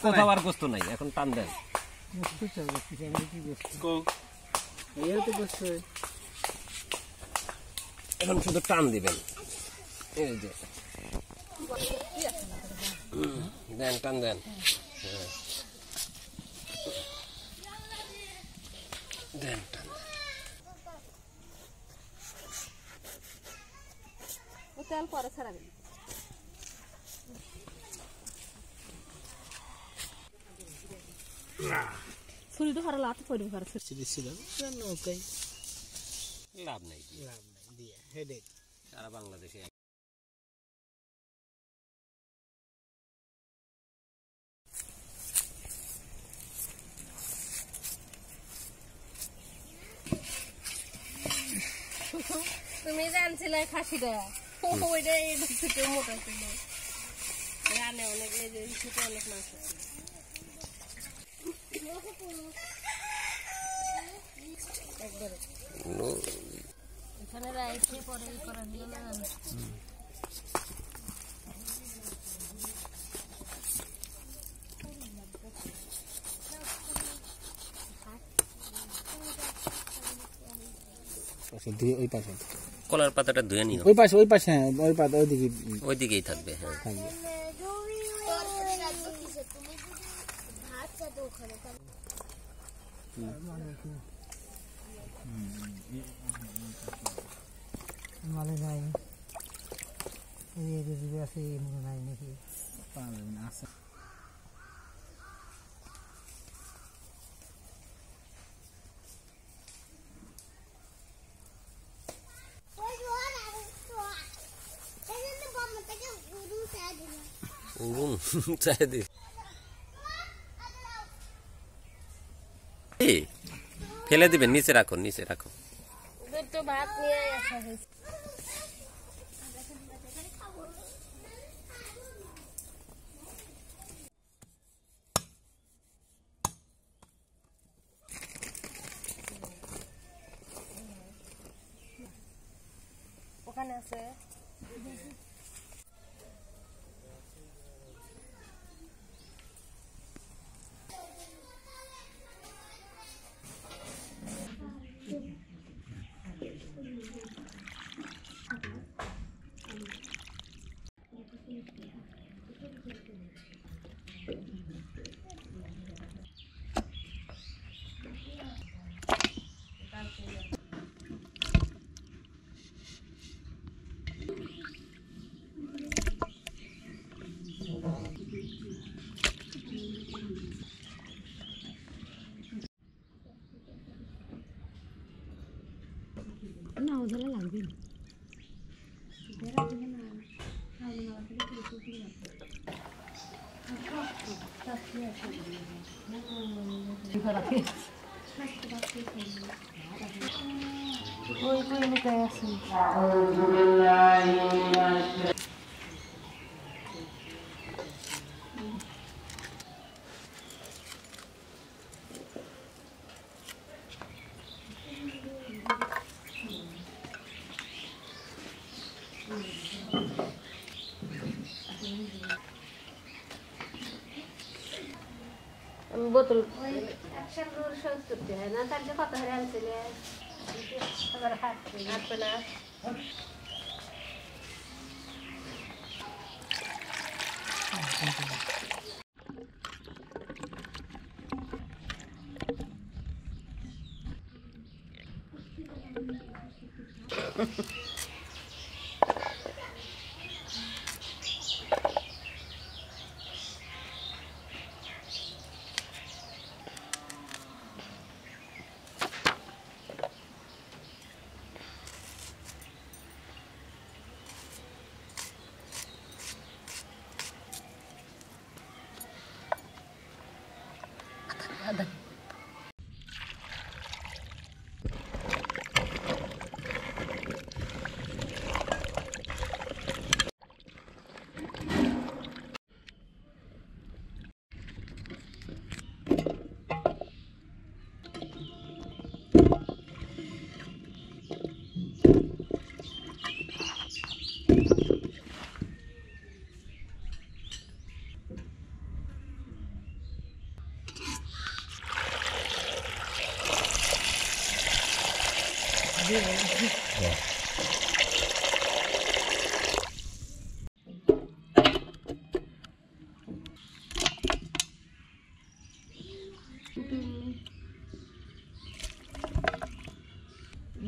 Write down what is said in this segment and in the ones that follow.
কোথাও আর গোস্ত নাই, এখন টান দেন। এখন শুধু টান দিবেন, এই যে দেন, টান দেন। দেন, টান দেন। তেল পরে ছাড়াবেন। ছুরিটা হারা লাতে পড়ে পারে ছিড়ছিলাম কেন ওকে লাভ নাই দিয়ে হেডেক সারা বাংলাদেশে। তুমি জানছিলে খাসিটা ওইটা এই দুটো মোটা ছিল, রানে অনেক এই যে ছোট অনেক মাছ আছে। এখানে রাইসে পরে করা হলো না। ওই পাশে কলার পাতাটা ধুয়ে নিও। ওই পাশে হ্যাঁ, ওই পাতা ওইদিকেই থাকবে। হ্যাঁ থাকবে। মালে নাই আছে মনে নাই নাকি আছে। ফেলে দিবেন, নিচে রাখো, নিচে রাখো। ভাত নিয়ে আসা হয়েছে। ওখানে আছে না, ওদের লাগবে না। বোতল হয় না, তার যে কত হারে আনছিলে হাঁটবে না।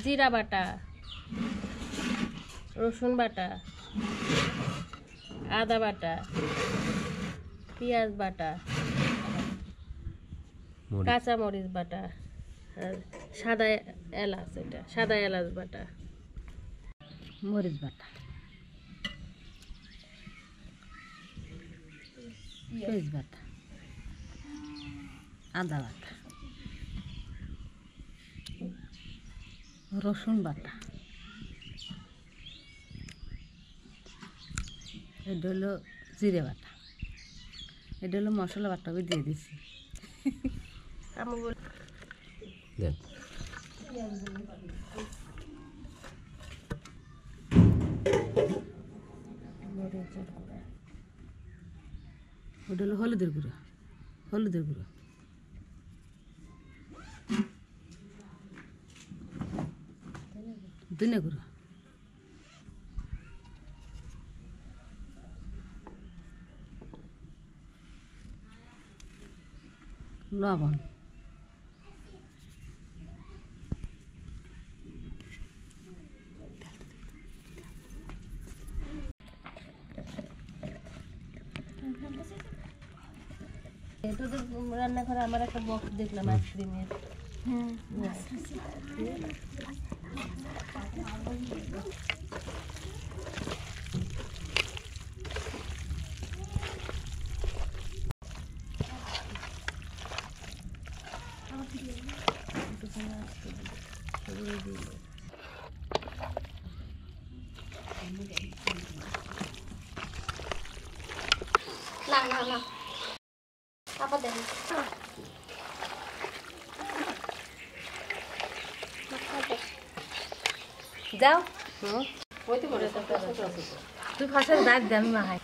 জিরা বাটা, রসুন বাটা, আদা বাটা, পেঁয়াজ বাটা, কাঁচা মরিচ বাটা, আর সাদা এলাচ, এটা সাদা এলাচ বাটা, মরিচ বাটা, পেঁয়াজ বাটা, আদা বাটা, রসুন বাটা, এটা হলো জিরে বাটা, এটা হলো মশলা বাটা আমি দিয়ে দিছি। আমি বল দেন মরিচের গুঁড়া, ওটা হলো হলুদের গুঁড়ো, হলুদের গুঁড়ো, ধনে গুঁড়ো, লবণ, তোদের রান্নাঘরে আমার একটা বক্স দেখলাম আইসক্রিমের। না না না আপা দেন যাও তুই ফাঁসের দাঁত দে আমি মাহাই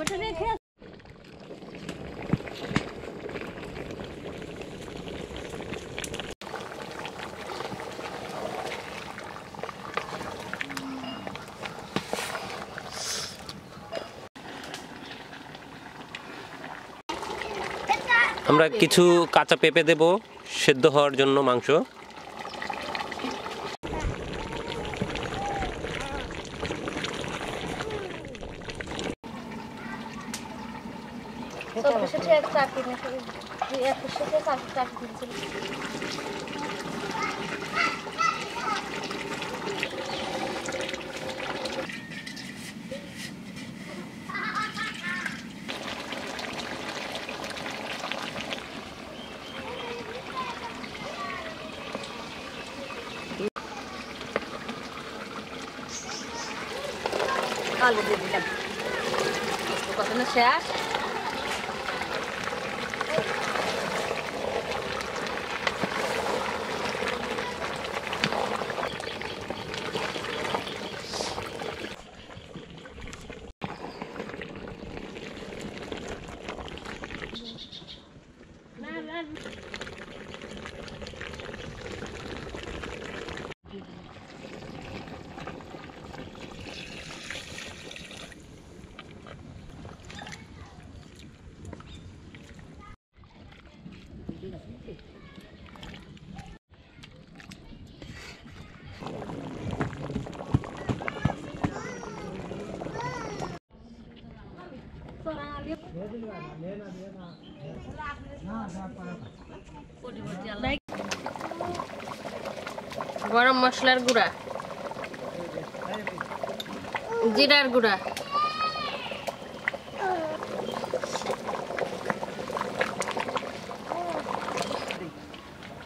ওটা নিয়ে খেয়ে আমরা কিছু কাঁচা পেঁপে দেব সেদ্ধ হওয়ার জন্য মাংস। আলু দিয়ে দিলাম কত না শেষ গরম মশলার গুঁড়া জিরার গুঁড়া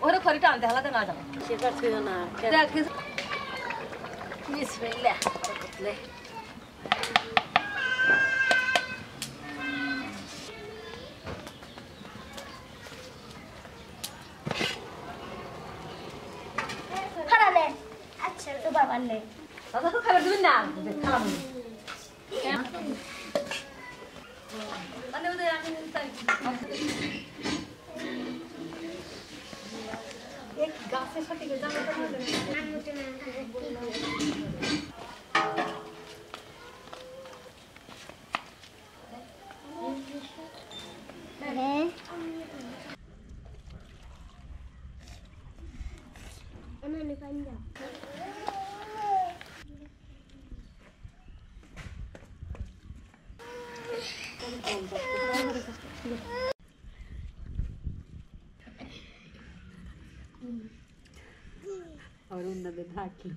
ওরে খড়িটা আনতে হলাতে না যাও সেটা ছিল না দেখ বিসমিল্লাহ করলে খারালে আচ্ছা তো বাবা নে দাদা তো খাবার দিবেন না খারাপ মানে ওদের আমি এক গাছের সাথে জানো और उन्नत ढाकी